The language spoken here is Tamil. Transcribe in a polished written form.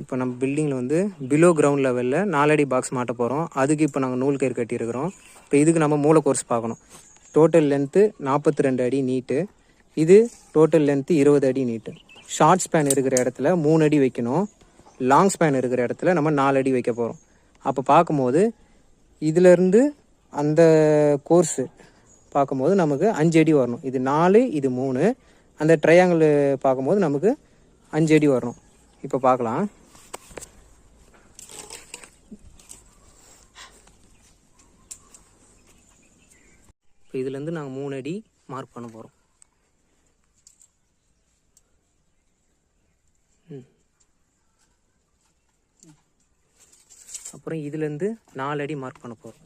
இப்போ நம்ம பில்டிங்கில் வந்து பிலோ கிரவுண்ட் லெவலில் 4 அடி பாக்ஸ் மாட்ட போகிறோம். அதுக்கு இப்போ நாங்கள் நூல் கயிறு கட்டியிருக்கிறோம். இப்போ இதுக்கு நம்ம மூளை கோர்ஸ் பார்க்கணும். டோட்டல் லென்த்து 42 அடி நீட்டு. இது டோட்டல் லென்த்து 20 அடி நீட்டு. ஷார்ட் ஸ்பேன் இருக்கிற இடத்துல 3 அடி வைக்கணும். லாங் ஸ்பேன் இருக்கிற இடத்துல நம்ம 4 அடி வைக்க போகிறோம். அப்போ பார்க்கும்போது இதிலேருந்து அந்த கோர்ஸு பார்க்கும்போது நமக்கு 5 அடி வரணும். இது 4, இது 3. அந்த ட்ரையாங்கிள் பார்க்கும்போது நமக்கு 5 அடி வரணும். இப்போ பார்க்கலாம். இப்போ இதுலேருந்து நாங்கள் 3 அடி மார்க் பண்ண போகிறோம். அப்புறம் இதுலேருந்து 4 அடி மார்க் பண்ண போகிறோம்.